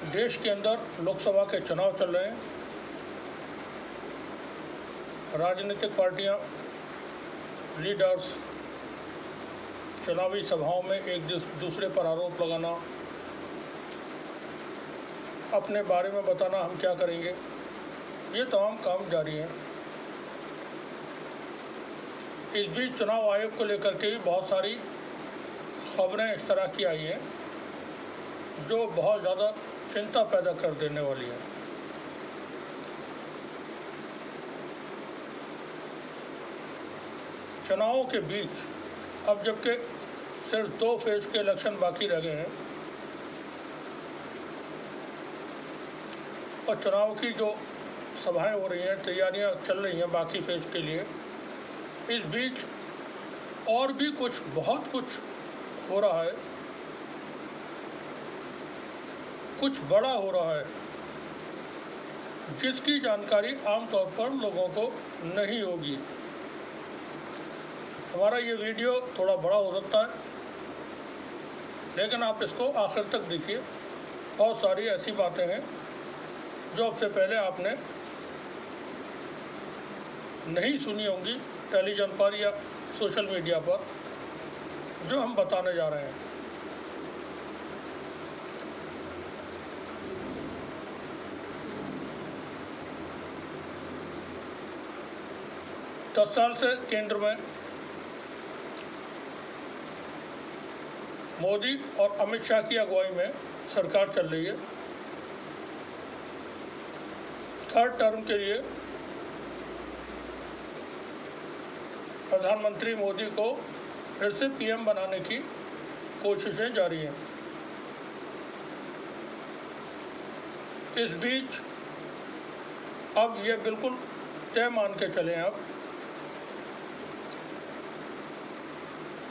देश के अंदर लोकसभा के चुनाव चल रहे हैं। राजनीतिक पार्टियां, लीडर्स चुनावी सभाओं में एक दूसरे पर आरोप लगाना, अपने बारे में बताना हम क्या करेंगे, ये तमाम काम जारी हैं। इस बीच चुनाव आयोग को लेकर के भी बहुत सारी खबरें इस तरह की आई हैं जो बहुत ज़्यादा चिंता पैदा कर देने वाली है। चुनावों के बीच अब जबकि सिर्फ 2 फेज के इलेक्शन बाकी रह गए हैं और चुनाव की जो सभाएं हो रही हैं, तैयारियां चल रही हैं बाकी फेज के लिए, इस बीच और भी बहुत कुछ हो रहा है, कुछ बड़ा हो रहा है जिसकी जानकारी आमतौर पर लोगों को नहीं होगी। हमारा ये वीडियो थोड़ा बड़ा हो सकता है, लेकिन आप इसको आखिर तक देखिए। बहुत सारी ऐसी बातें हैं जो अब से पहले आपने नहीं सुनी होंगी टेलीविज़न पर या सोशल मीडिया पर, जो हम बताने जा रहे हैं। दस साल से केंद्र में मोदी और अमित शाह की अगुवाई में सरकार चल रही है। 3rd टर्म के लिए प्रधानमंत्री मोदी को फिर से पीएम बनाने की कोशिशें जारी हैं। इस बीच अब ये बिल्कुल तय मान के चले हैं अब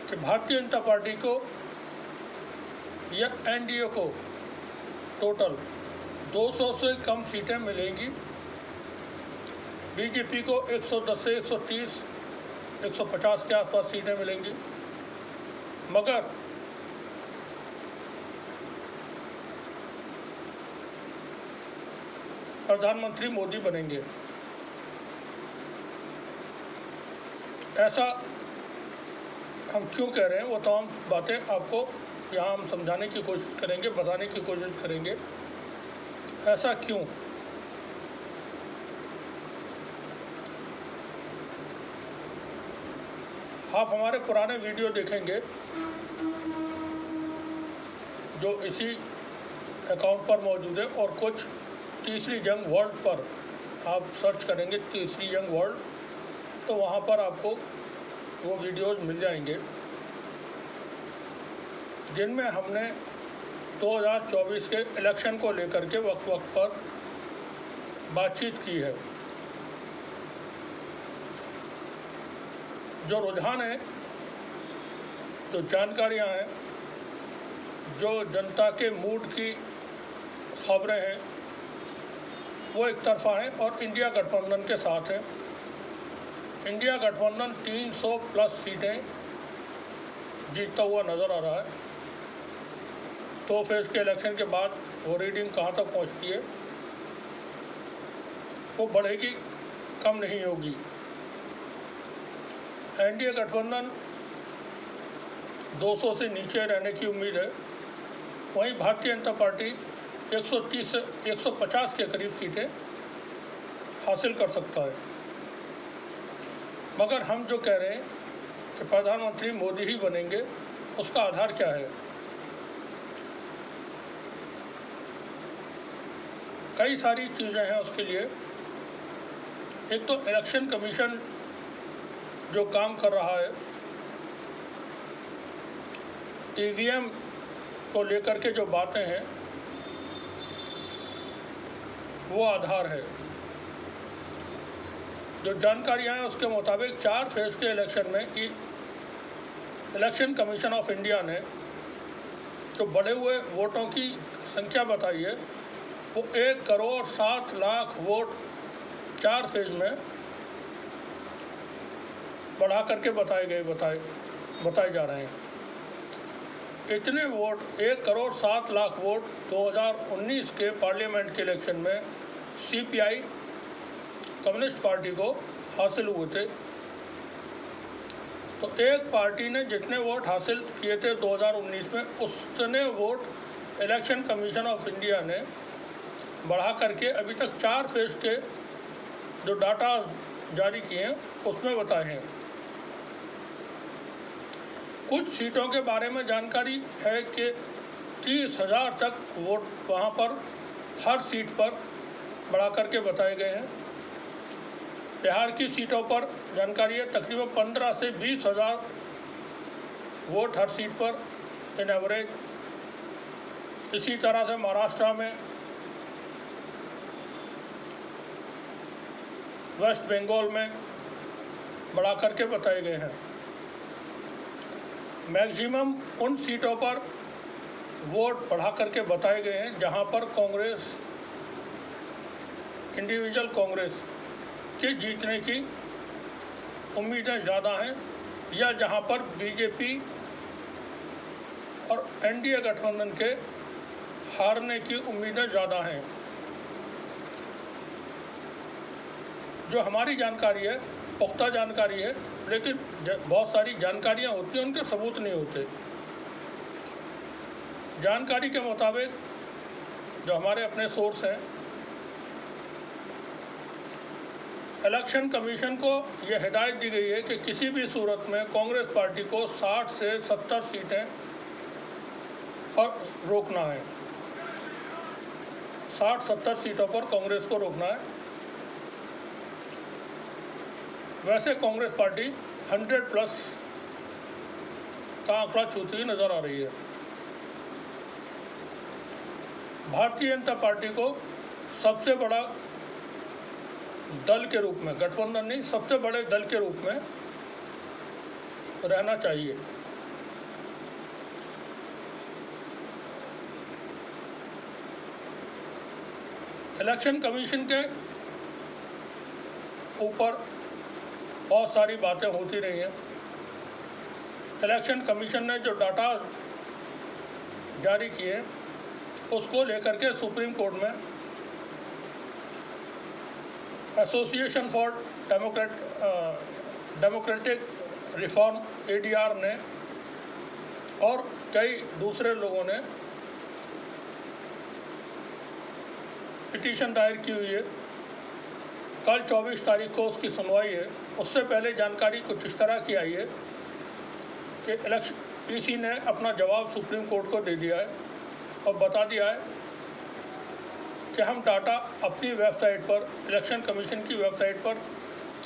कि भारतीय जनता पार्टी को या एनडीए को टोटल 200 से कम सीटें मिलेंगी। बीजेपी को 110 से 130, 150 के आसपास सीटें मिलेंगी। मगर प्रधानमंत्री मोदी बनेंगे। ऐसा हम क्यों कह रहे हैं, वो तमाम बातें आपको यहाँ हम समझाने की कोशिश करेंगे, बताने की कोशिश करेंगे ऐसा क्यों। आप हमारे पुराने वीडियो देखेंगे जो इसी अकाउंट पर मौजूद है, और कुछ तीसरी जंग वर्ल्ड पर आप सर्च करेंगे, तीसरी जंग वर्ल्ड, तो वहाँ पर आपको वो वीडियोज़ मिल जाएंगे जिनमें हमने 2024 के इलेक्शन को लेकर के वक्त पर बातचीत की है। जो रुझान है, जो जानकारियां हैं, जो जनता के मूड की खबरें हैं, वो एक तरफा हैं और इंडिया गठबंधन के साथ है। इंडिया गठबंधन 300 प्लस सीटें जीतता हुआ नज़र आ रहा है। 2 फेज के इलेक्शन के बाद वो रीडिंग कहाँ तक पहुँचती है, वो बढ़ेगी, कम नहीं होगी। एनडीए गठबंधन 200 से नीचे रहने की उम्मीद है। वहीं भारतीय जनता पार्टी 130 से 150 के करीब सीटें हासिल कर सकता है। मगर हम जो कह रहे हैं कि प्रधानमंत्री मोदी ही बनेंगे, उसका आधार क्या है? कई सारी चीज़ें हैं उसके लिए। एक तो इलेक्शन कमीशन जो काम कर रहा है, ईवीएम को लेकर के जो बातें हैं, वो आधार है। जो जानकारियाँ हैं उसके मुताबिक 4 फेज के इलेक्शन में इलेक्शन कमीशन ऑफ इंडिया ने जो बढ़े हुए वोटों की संख्या बताई है, वो 1,07,00,000 वोट 4 फेज में बढ़ा करके बताए जा रहे हैं। इतने वोट 1,07,00,000 वोट 2019 के पार्लियामेंट के इलेक्शन में CPI कम्युनिस्ट पार्टी को हासिल हुए थे। तो एक पार्टी ने जितने वोट हासिल किए थे 2019 में, उतने vote election commission of India ने बढ़ा करके अभी तक 4 फेज के जो डाटा जारी किए हैं उसमें बताए हैं। कुछ सीटों के बारे में जानकारी है कि 30,000 तक वोट वहाँ पर हर सीट पर बढ़ा करके बताए गए हैं। बिहार की सीटों पर जानकारी है तकरीबन 15 से 20,000 वोट हर सीट पर इन एवरेज। इसी तरह से महाराष्ट्र में, वेस्ट बंगाल में बढ़ा करके बताए गए हैं। मैक्सिमम उन सीटों पर वोट बढ़ा करके बताए गए हैं जहां पर कांग्रेस, इंडिविजुअल कांग्रेस के जीतने की उम्मीदें ज़्यादा हैं, या जहां पर बीजेपी और एनडीए गठबंधन के हारने की उम्मीदें ज़्यादा हैं। जो हमारी जानकारी है, पुख्ता जानकारी है, लेकिन बहुत सारी जानकारियां होती हैं, उनके सबूत नहीं होते। जानकारी के मुताबिक जो हमारे अपने सोर्स हैं, इलेक्शन कमीशन को यह हिदायत दी गई है कि किसी भी सूरत में कांग्रेस पार्टी को 60 से 70 सीटें पर रोकना है। 60-70 सीटों पर कांग्रेस को रोकना है। वैसे कांग्रेस पार्टी 100+ का आंकड़ा छूती हुई नजर आ रही है। भारतीय जनता पार्टी को सबसे बड़ा दल के रूप में, गठबंधन नहीं, सबसे बड़े दल के रूप में रहना चाहिए। इलेक्शन कमीशन के ऊपर बहुत सारी बातें होती रही हैं। इलेक्शन कमीशन ने जो डाटा जारी किए उसको लेकर के सुप्रीम कोर्ट में association for democratic reform ADR ने और कई दूसरे लोगों ने पिटीशन दायर की हुई है। कल 24 तारीख को उसकी सुनवाई है। उससे पहले जानकारी कुछ इस तरह की आई है कि PC ने अपना जवाब सुप्रीम कोर्ट को दे दिया है और बता दिया है कि हम डाटा अपनी वेबसाइट पर, इलेक्शन कमीशन की वेबसाइट पर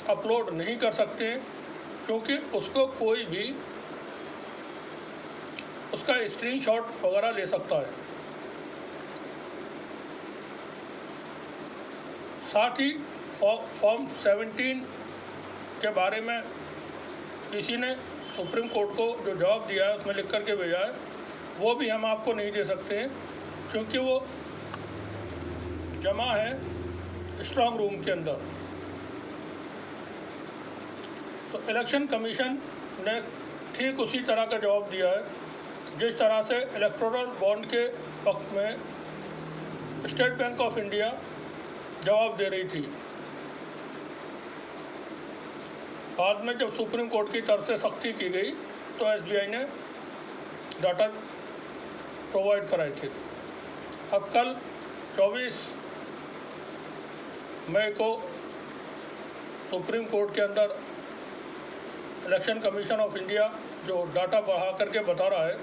अपलोड नहीं कर सकते हैं, क्योंकि उसको कोई भी उसका स्क्रीनशॉट वगैरह ले सकता है। साथ ही फॉर्म 17 के बारे में किसी ने सुप्रीम कोर्ट को जो जवाब दिया है उसमें लिख करके भेजा है, वो भी हम आपको नहीं दे सकते हैं, क्योंकि वो जमा है स्ट्रांग रूम के अंदर। तो इलेक्शन कमीशन ने ठीक उसी तरह का जवाब दिया है जिस तरह से इलेक्टोरल बॉन्ड के वक्त में स्टेट बैंक ऑफ इंडिया जवाब दे रही थी। बाद में जब सुप्रीम कोर्ट की तरफ से सख्ती की गई तो SBI ने डाटा प्रोवाइड कराए थे। अब कल 24 मई को सुप्रीम कोर्ट के अंदर इलेक्शन कमीशन ऑफ इंडिया जो डाटा बढ़ा करके बता रहा है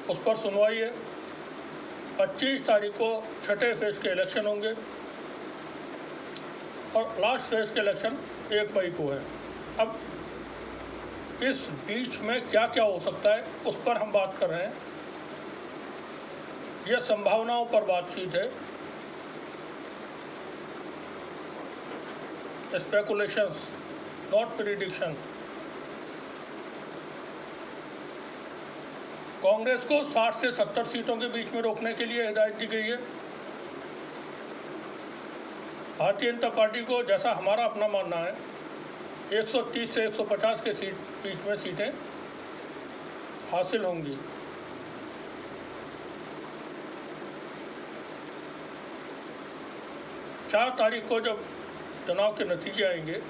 उस पर सुनवाई है। 25 तारीख को छठे फेज के इलेक्शन होंगे और लास्ट फेज के इलेक्शन 1 मई को है। अब इस बीच में क्या क्या हो सकता है उस पर हम बात कर रहे हैं। यह संभावनाओं पर बातचीत है, स्पेकुलेशंस नॉट प्रिडिक्शन। कांग्रेस को 60 से 70 सीटों के बीच में रोकने के लिए हिदायत दी गई है। भारतीय जनता पार्टी को, जैसा हमारा अपना मानना है, 130 से 150 के बीच में सीटें हासिल होंगी। 4 तारीख को जब चुनाव के नतीजे आएंगे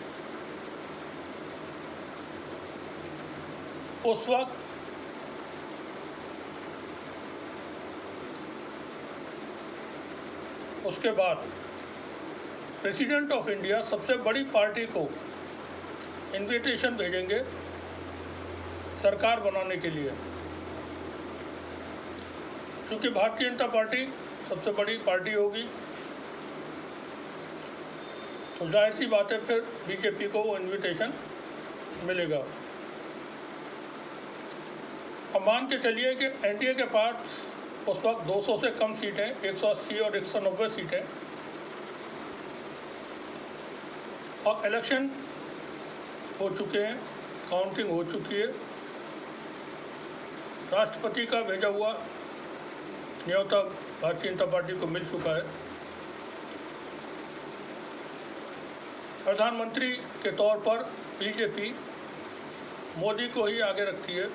उस वक्त उसके बाद प्रेसिडेंट ऑफ इंडिया सबसे बड़ी पार्टी को इनविटेशन भेजेंगे सरकार बनाने के लिए, क्योंकि भारतीय जनता पार्टी सबसे बड़ी पार्टी होगी तो जाहिर सी बात है फिर बीजेपी को वो इनविटेशन मिलेगा। अब मान के चलिए कि एनडीए के पास उस वक्त 200 से कम सीटें, 180 और 190 सीटें, और इलेक्शन हो चुके हैं, काउंटिंग हो चुकी है, राष्ट्रपति का भेजा हुआ न्योता भारतीय जनता पार्टी को मिल चुका है, प्रधानमंत्री के तौर पर बीजेपी मोदी को ही आगे रखती है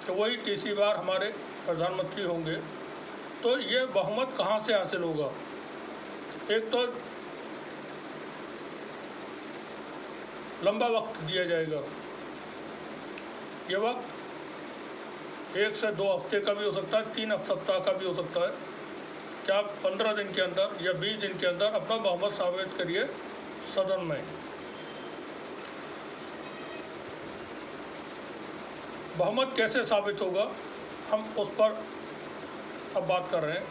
तो वही तीसरी बार हमारे प्रधानमंत्री होंगे। तो ये बहुमत कहाँ से हासिल होगा? एक तो लंबा वक्त दिया जाएगा, ये वक्त 1 से 2 हफ्ते का भी हो सकता है, 3 सप्ताह का भी हो सकता है कि आप 15 दिन के अंदर या 20 दिन के अंदर अपना बहुमत साबित करिए सदन में। बहुमत कैसे साबित होगा हम उस पर अब बात कर रहे हैं।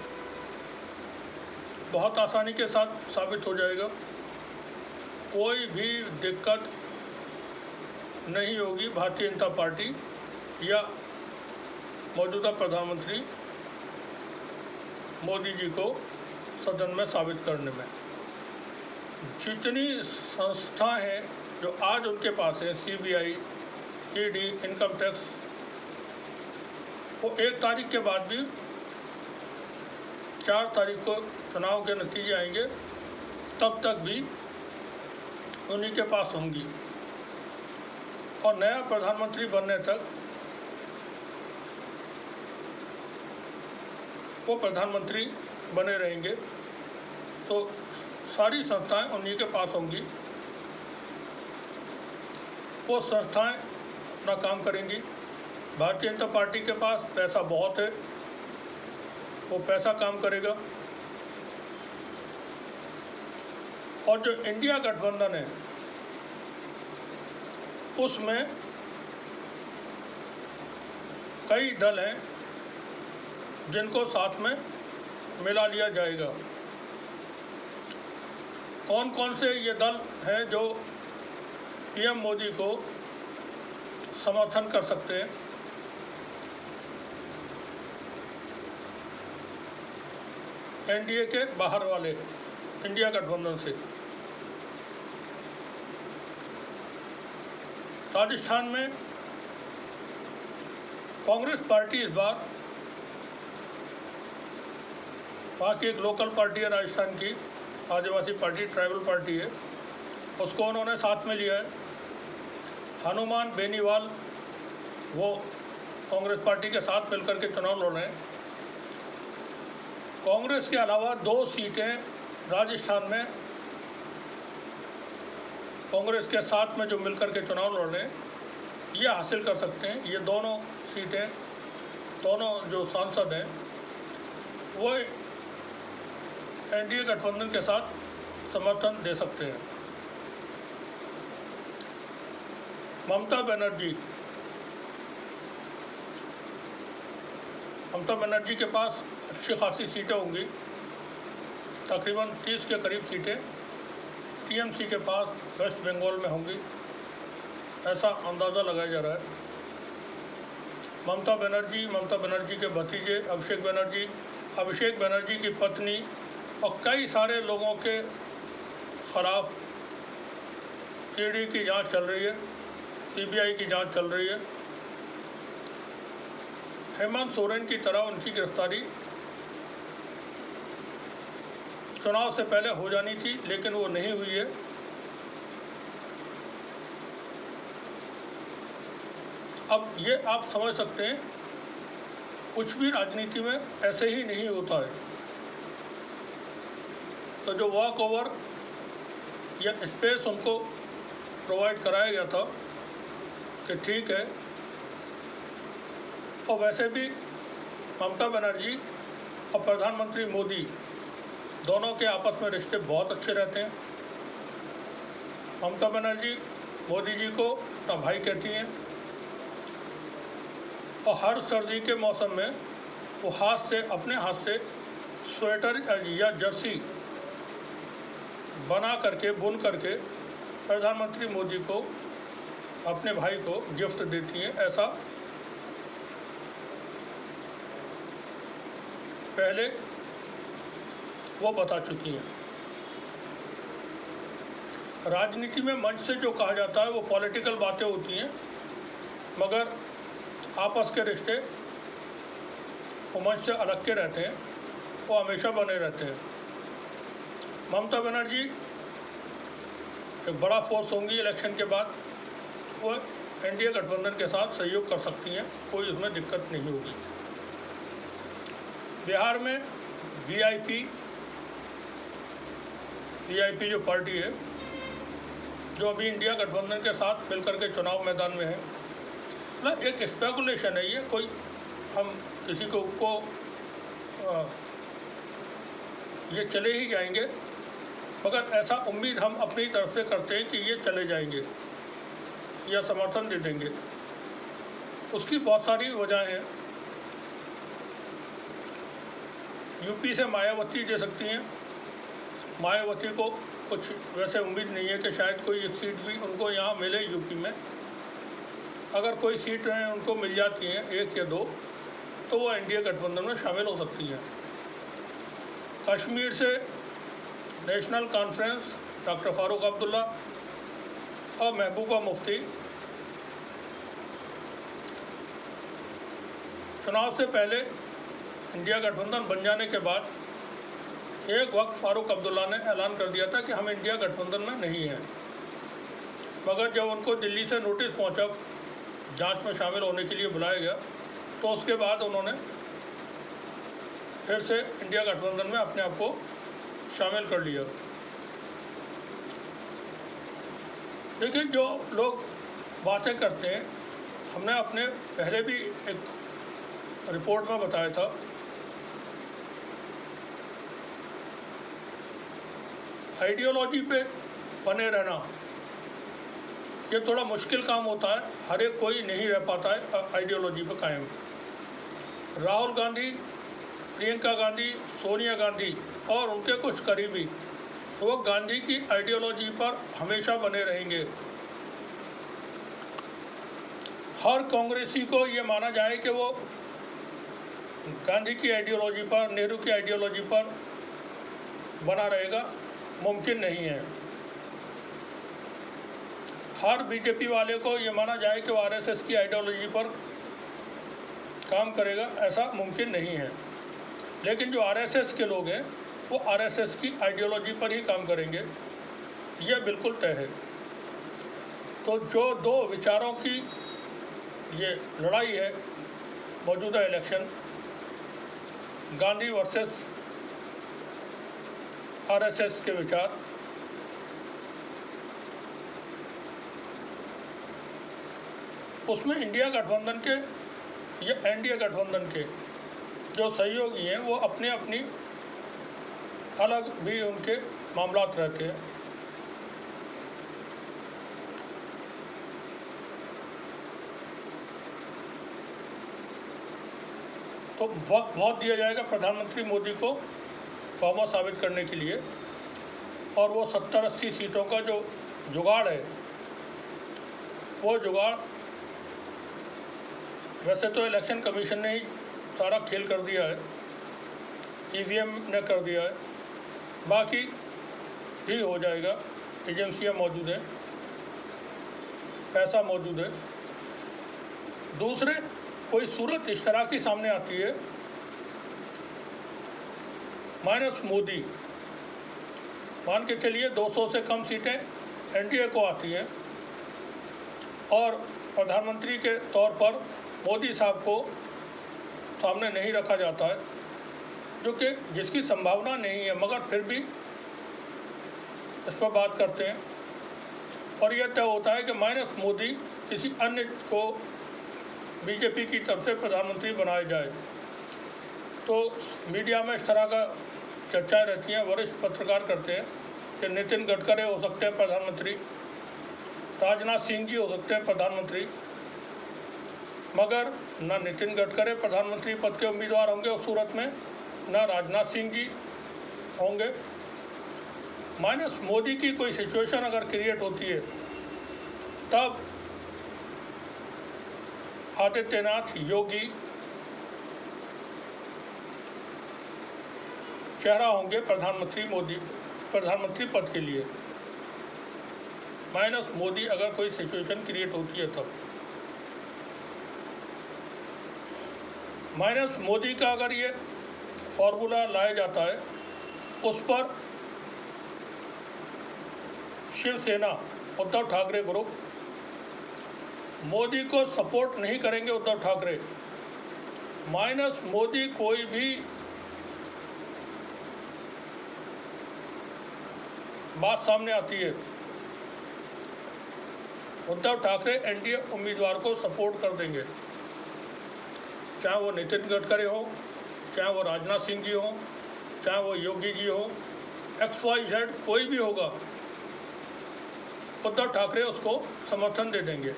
बहुत आसानी के साथ साबित हो जाएगा, कोई भी दिक्कत नहीं होगी भारतीय जनता पार्टी या मौजूदा प्रधानमंत्री मोदी जी को सदन में साबित करने में। जितनी संस्थाएं हैं जो आज उनके पास है, सीबीआई, ईडी, इनकम टैक्स, वो 1 तारीख के बाद भी 4 तारीख को चुनाव के नतीजे आएंगे, तब तक भी उन्हीं के पास होंगी और नया प्रधानमंत्री बनने तक वो प्रधानमंत्री बने रहेंगे। तो सारी संस्थाएं उन्हीं के पास होंगी, वो संस्थाएं अपना काम करेंगी। भारतीय जनता पार्टी के पास पैसा बहुत है, वो पैसा काम करेगा। और जो इंडिया गठबंधन है उसमें कई दल हैं जिनको साथ में मिला लिया जाएगा। कौन कौन से ये दल हैं जो पीएम मोदी को समर्थन कर सकते हैं? एनडीए के बाहर वाले, इंडिया गठबंधन से। राजस्थान में कांग्रेस पार्टी इस बार, वहाँ की एक लोकल पार्टी है राजस्थान की, आदिवासी पार्टी, ट्राइबल पार्टी है, उसको उन्होंने साथ में लिया है। हनुमान बेनीवाल वो कांग्रेस पार्टी के साथ मिलकर के चुनाव लड़ रहे हैं। कांग्रेस के अलावा 2 सीटें राजस्थान में कांग्रेस के साथ में जो मिलकर के चुनाव लड़ रहे हैं ये हासिल कर सकते हैं। ये दोनों सीटें, दोनों जो सांसद हैं वो एनडीए गठबंधन के साथ समर्थन दे सकते हैं। ममता बनर्जी के पास अच्छी खासी सीटें होंगी, तकरीबन 30 के करीब सीटें टीएमसी के पास वेस्ट बंगाल में होंगी, ऐसा अंदाज़ा लगाया जा रहा है। ममता बनर्जी के भतीजे अभिषेक बनर्जी की पत्नी और कई सारे लोगों के खिलाफ ईडी की जांच चल रही है, सीबीआई की जांच चल रही है। हेमंत सोरेन की तरह उनकी गिरफ्तारी चुनाव से पहले हो जानी थी, लेकिन वो नहीं हुई है। अब ये आप समझ सकते हैं, कुछ भी राजनीति में ऐसे ही नहीं होता है। तो जो वॉक ओवर या स्पेस उनको प्रोवाइड कराया गया था कि ठीक है। और वैसे भी ममता बनर्जी और प्रधानमंत्री मोदी दोनों के आपस में रिश्ते बहुत अच्छे रहते हैं। ममता बनर्जी मोदी जी को अपना भाई कहती हैं और हर सर्दी के मौसम में वो अपने हाथ से स्वेटर या जर्सी बना करके बुन करके प्रधानमंत्री मोदी को अपने भाई को गिफ्ट देती हैं। ऐसा पहले वो बता चुकी हैं। राजनीति में मंच से जो कहा जाता है वो पॉलिटिकल बातें होती हैं, मगर आपस के रिश्ते वो मंच से अलग के रहते हैं, वो हमेशा बने रहते हैं। ममता बनर्जी एक बड़ा फोर्स होंगी इलेक्शन के बाद, वो एनडीए गठबंधन के साथ सहयोग कर सकती हैं, कोई उसमें दिक्कत नहीं होगी। बिहार में वीआईपी जो पार्टी है, जो अभी इंडिया गठबंधन के साथ मिलकर के चुनाव मैदान में है, मतलब एक स्पेकुलेशन है ये, कोई हम किसी को ये चले ही जाएंगे, मगर ऐसा उम्मीद हम अपनी तरफ से करते हैं कि ये चले जाएंगे या समर्थन दे देंगे। उसकी बहुत सारी वजह हैं। यूपी से मायावती दे सकती हैं। मायावती को कुछ वैसे उम्मीद नहीं है कि शायद कोई एक सीट भी उनको यहाँ मिले यूपी में। अगर कोई सीट उनको मिल जाती हैं, 1 या 2, तो वो एनडीए गठबंधन में शामिल हो सकती हैं। कश्मीर से national conference doctor Farooq Abdullah और महबूबा मुफ्ती चुनाव से पहले इंडिया गठबंधन बन जाने के बाद एक वक्त फारूक अब्दुल्ला ने ऐलान कर दिया था कि हम इंडिया गठबंधन में नहीं हैं, मगर जब उनको दिल्ली से नोटिस पहुंचा, जांच में शामिल होने के लिए बुलाया गया, तो उसके बाद उन्होंने फिर से इंडिया गठबंधन में अपने आप को शामिल कर लिया। लेकिन जो लोग बातें करते हैं, हमने अपने पहले भी एक रिपोर्ट में बताया था, आइडियोलॉजी पे बने रहना ये थोड़ा मुश्किल काम होता है। हर एक कोई नहीं रह पाता है आइडियोलॉजी पे कायम। राहुल गांधी, प्रियंका गांधी, सोनिया गांधी और उनके कुछ करीबी वो गांधी की आइडियोलॉजी पर हमेशा बने रहेंगे। हर कांग्रेसी को ये माना जाए कि वो गांधी की आइडियोलॉजी पर, नेहरू की आइडियोलॉजी पर बना रहेगा, मुमकिन नहीं है। हर बीजेपी वाले को ये माना जाए कि वो आरएसएस की आइडियोलॉजी पर काम करेगा, ऐसा मुमकिन नहीं है। लेकिन जो आरएसएस के लोग हैं वो आरएसएस की आइडियोलॉजी पर ही काम करेंगे, ये बिल्कुल तय है। तो जो दो विचारों की ये लड़ाई है मौजूदा इलेक्शन, गांधी वर्सेस आरएसएस के विचार, उसमें इंडिया गठबंधन के या एनडीए गठबंधन के जो सहयोगी हैं वो अपने अपनी अलग भी उनके मामलात रहते हैं। तो वक्त बहुत दिया जाएगा प्रधानमंत्री मोदी को बहुमत साबित करने के लिए, और वो 70-80 सीटों का जो जुगाड़ है, वो जुगाड़ वैसे तो इलेक्शन कमीशन ने ही सारा खेल कर दिया है, ईवीएम ने कर दिया है, बाकी भी हो जाएगा। एजेंसियां मौजूद हैं, पैसा मौजूद है। दूसरे कोई सूरत इस तरह की सामने आती है, माइनस मोदी, मान के चलिए 200 से कम सीटें एनडीए को आती हैं और प्रधानमंत्री के तौर पर मोदी साहब को सामने नहीं रखा जाता है, जो कि जिसकी संभावना नहीं है, मगर फिर भी इस पर बात करते हैं और यह तय होता है कि माइनस मोदी किसी अन्य को बीजेपी की तरफ से प्रधानमंत्री बनाया जाए। तो मीडिया में इस तरह का चर्चाएं रहती हैं। वरिष्ठ पत्रकार करते हैं कि नितिन गडकरी हो सकते हैं प्रधानमंत्री, राजनाथ सिंह जी हो सकते हैं प्रधानमंत्री, मगर न नितिन गडकरी प्रधानमंत्री पद के उम्मीदवार होंगे उस सूरत में, न राजनाथ सिंह जी होंगे। माइनस मोदी की कोई सिचुएशन अगर क्रिएट होती है तब आदित्यनाथ योगी चेहरा होंगे प्रधानमंत्री पद के लिए। माइनस मोदी अगर कोई सिचुएशन क्रिएट होती है तब माइनस मोदी का अगर ये फॉर्मूला लाया जाता है, उस पर शिवसेना उद्धव ठाकरे ग्रुप मोदी को सपोर्ट नहीं करेंगे। उद्धव ठाकरे माइनस मोदी कोई भी बात सामने आती है, उद्धव ठाकरे एनडीए उम्मीदवार को सपोर्ट कर देंगे, चाहे वो नितिन गडकरी हो, चाहे वो राजनाथ सिंह जी हो, चाहे वो योगी जी हो, XYZ कोई भी होगा, उद्धव ठाकरे उसको समर्थन दे देंगे।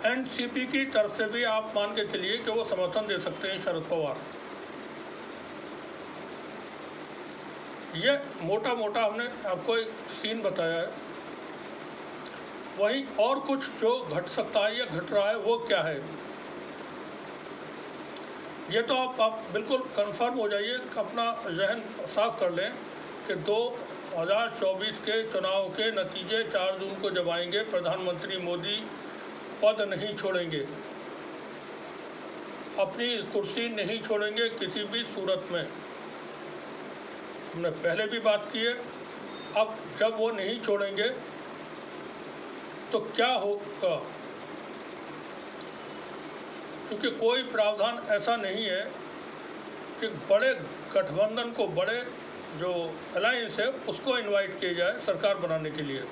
एनसीपी की तरफ से भी आप मान के चलिए कि वो समर्थन दे सकते हैं शरद पवार। ये मोटा मोटा हमने आपको एक सीन बताया है। वहीं और कुछ जो घट सकता है या घट रहा है वो क्या है, ये तो आप बिल्कुल कंफर्म हो जाइए, अपना जहन साफ कर लें कि 2024 के चुनाव के नतीजे 4 जून को जब आएंगे, प्रधानमंत्री मोदी पद नहीं छोड़ेंगे, अपनी कुर्सी नहीं छोड़ेंगे किसी भी सूरत में। हमने पहले भी बात की है। अब जब वो नहीं छोड़ेंगे तो क्या होगा, क्योंकि कोई प्रावधान ऐसा नहीं है कि बड़े गठबंधन को, बड़े जो अलायंस है उसको इनवाइट किया जाए सरकार बनाने के लिए।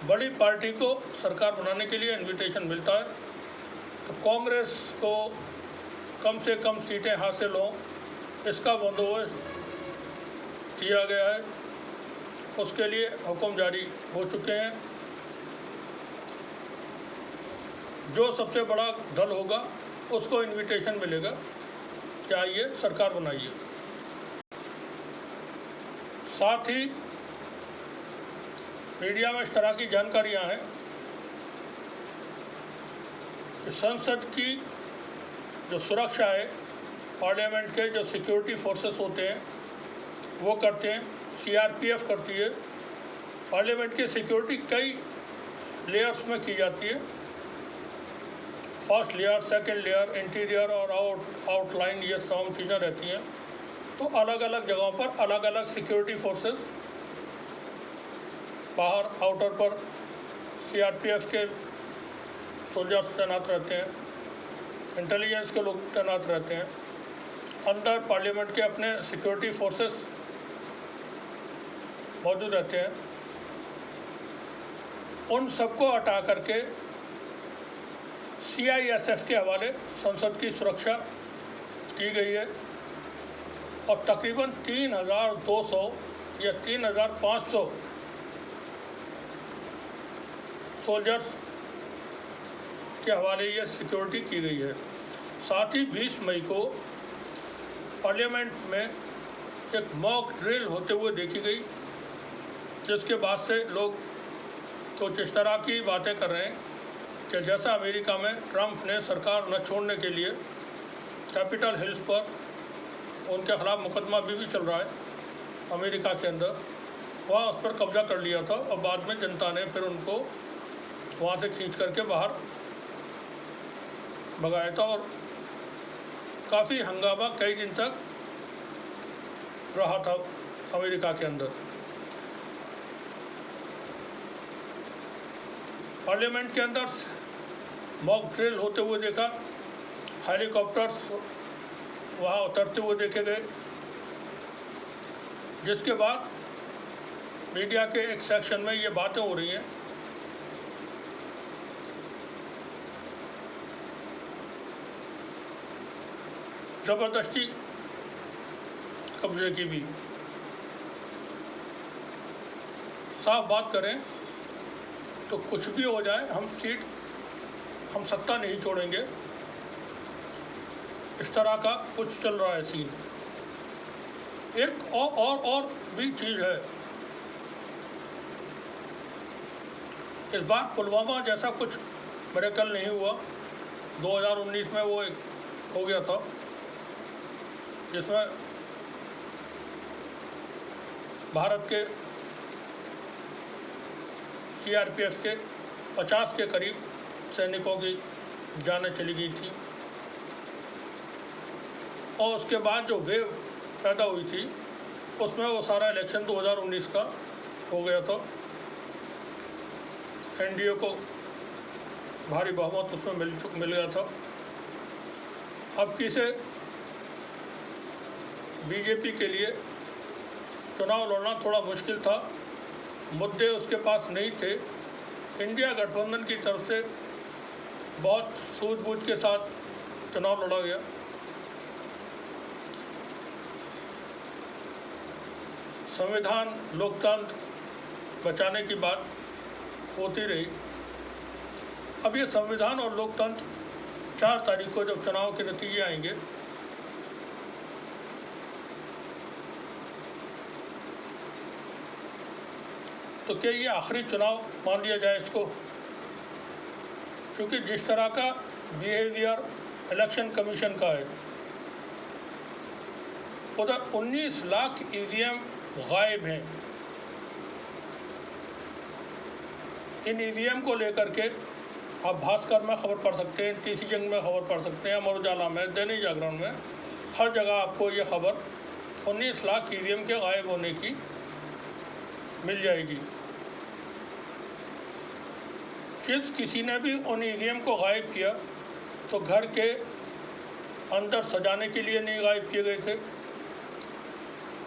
बड़ी पार्टी को सरकार बनाने के लिए इनविटेशन मिलता है तो कांग्रेस को कम से कम सीटें हासिल हों, इसका बंदोबस्त किया गया है। उसके लिए हुक्म जारी हो चुके हैं। जो सबसे बड़ा दल होगा उसको इनविटेशन मिलेगा कि आइए सरकार बनाइए। साथ ही मीडिया में इस तरह की जानकारियां हैं कि संसद की जो सुरक्षा है, पार्लियामेंट के जो सिक्योरिटी फोर्सेस होते हैं वो करते हैं, CRPF करती है। पार्लियामेंट की सिक्योरिटी कई लेयर्स में की जाती है, first layer, second layer, interior और आउटलाइन, ये तमाम चीज़ें रहती हैं। तो अलग अलग जगहों पर अलग अलग सिक्योरिटी फोर्सेस, बाहर आउटर पर CRPF के सोल्जर्स तैनात रहते हैं, इंटेलिजेंस के लोग तैनात रहते हैं, अंदर पार्लियामेंट के अपने सिक्योरिटी फोर्सेस मौजूद रहते हैं। उन सबको हटा करके CISF के हवाले संसद की सुरक्षा की गई है और तकरीबन 3200 या 3500 सोल्जर्स के हवाले ये सिक्योरिटी की गई है। साथ ही 20 मई को पार्लियामेंट में एक मॉक ड्रिल होते हुए देखी गई, जिसके बाद से लोग कुछ इस तरह की बातें कर रहे हैं कि जैसा अमेरिका में ट्रंप ने सरकार न छोड़ने के लिए कैपिटल हिल्स पर उनके खिलाफ मुकदमा भी चल रहा है अमेरिका के अंदर, वहाँ उस पर कब्जा कर लिया था और बाद में जनता ने फिर उनको वहाँ से खींच करके बाहर भगाया था और काफ़ी हंगामा कई दिन तक रहा था अमेरिका के अंदर। पार्लियामेंट के अंदर मॉक ड्रिल होते हुए देखा, हेलीकॉप्टर्स वहाँ उतरते हुए देखे गए, जिसके बाद मीडिया के एक सेक्शन में ये बातें हो रही हैं ज़बरदस्ती कब्जे की भी। साफ बात करें तो कुछ भी हो जाए हम सत्ता नहीं छोड़ेंगे, इस तरह का कुछ चल रहा है सीन। एक और भी चीज़ है, इस बार पुलवामा जैसा कुछ मिरेकल नहीं हुआ। 2019 में वो एक हो गया था जिसमें भारत के CRPF के 50 के करीब सैनिकों की जानें चली गई थी, और उसके बाद जो वेव पैदा हुई थी उसमें वो सारा इलेक्शन 2019 का हो गया था। NDA को भारी बहुमत उसमें मिल गया था। अब किसे BJP के लिए चुनाव लड़ना थोड़ा मुश्किल था, मुद्दे उसके पास नहीं थे। इंडिया गठबंधन की तरफ से बहुत सूझबूझ के साथ चुनाव लड़ा गया। संविधान लोकतंत्र बचाने की बात होती रही। अब ये संविधान और लोकतंत्र 4 तारीख को जब चुनाव के नतीजे आएंगे तो क्या ये आखिरी चुनाव मान लिया जाए इसको? क्योंकि जिस तरह का बिहेवियर इलेक्शन कमीशन का है, उधर 19 लाख EVM गायब हैं। इन EVM को लेकर के आप भास्कर में खबर पढ़ सकते हैं, TC जंग में खबर पढ़ सकते हैं, अमर उजाला में, दैनिक जागरण में, हर जगह आपको ये खबर 19 लाख EVM के गायब होने की मिल जाएगी। किसी ने भी उन EVM को गायब किया तो घर के अंदर सजाने के लिए नहीं गायब किए गए थे,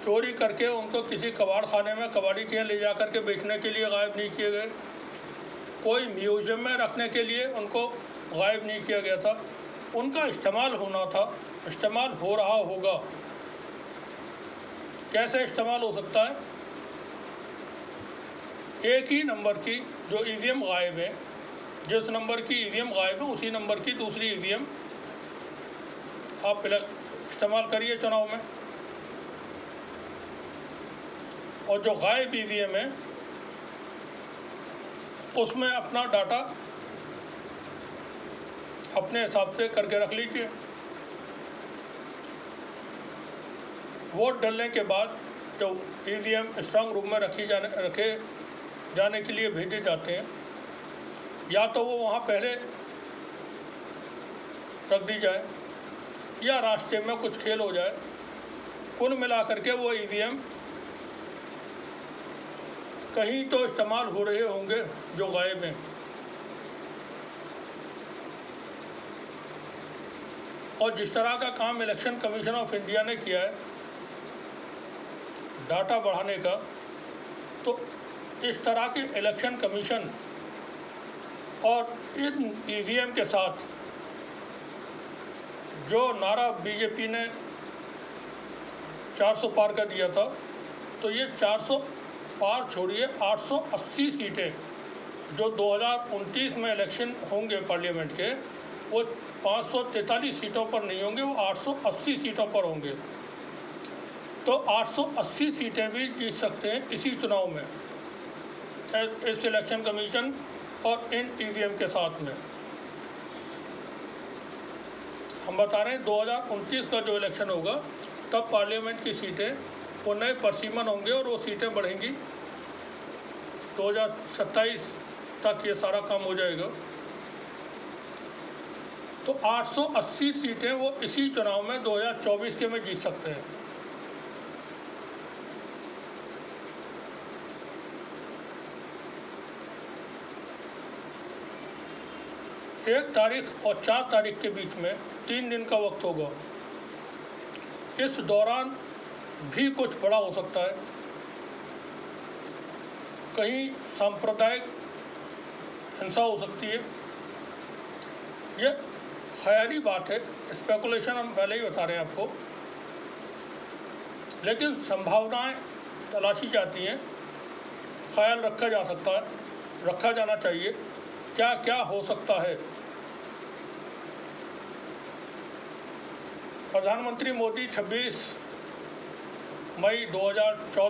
चोरी करके उनको किसी कबाड़ खाने में कबाड़ी के ले जा कर के बेचने के लिए गायब नहीं किए गए, कोई म्यूजियम में रखने के लिए उनको गायब नहीं किया गया था। उनका इस्तेमाल होना था, इस्तेमाल हो रहा होगा। कैसे इस्तेमाल हो सकता है? एक ही नंबर की जो EVM गायब है, जिस नंबर की EVM गायब है उसी नंबर की दूसरी EVM आप इस्तेमाल करिए चुनाव में, और जो गायब EVM है उसमें अपना डाटा अपने हिसाब से करके रख लीजिए। वोट डलने के बाद जो EVM स्ट्रांग रूम में रखे जाने के लिए भेजे जाते हैं, या तो वो वहाँ पहले रख दी जाए या रास्ते में कुछ खेल हो जाए। कुल मिलाकर के वो EVM कहीं तो इस्तेमाल हो रहे होंगे जो गायब हैं। और जिस तरह का काम इलेक्शन कमीशन ऑफ इंडिया ने किया है डाटा बढ़ाने का, तो इस तरह के इलेक्शन कमीशन और इन EVM के साथ जो नारा BJP ने 400 पार कर दिया था, तो ये 400 पार छोड़िए, 880 सीटें जो 2029 में इलेक्शन होंगे पार्लियामेंट के, वो 543 सीटों पर नहीं होंगे, वो 880 सीटों पर होंगे। तो 880 सीटें भी जीत सकते हैं इसी चुनाव में, इस इलेक्शन कमीशन और इन EVM के साथ में। हम बता रहे हैं 2029 का जो इलेक्शन होगा तब पार्लियामेंट की सीटें वो नए परसीमन होंगे और वो सीटें बढ़ेंगी। 2027 तक ये सारा काम हो जाएगा। तो 880 सीटें वो इसी चुनाव में 2024 के में जीत सकते हैं। एक तारीख और 4 तारीख के बीच में 3 दिन का वक्त होगा। इस दौरान भी कुछ बड़ा हो सकता है। कहीं सांप्रदायिक हिंसा हो सकती है। ये ख्याली बात है, स्पेकुलेशन हम पहले ही बता रहे हैं आपको, लेकिन संभावनाएं तलाशी जाती हैं, ख्याल रखा जा सकता है, रखा जाना चाहिए क्या क्या हो सकता है। प्रधानमंत्री मोदी 26 मई 2014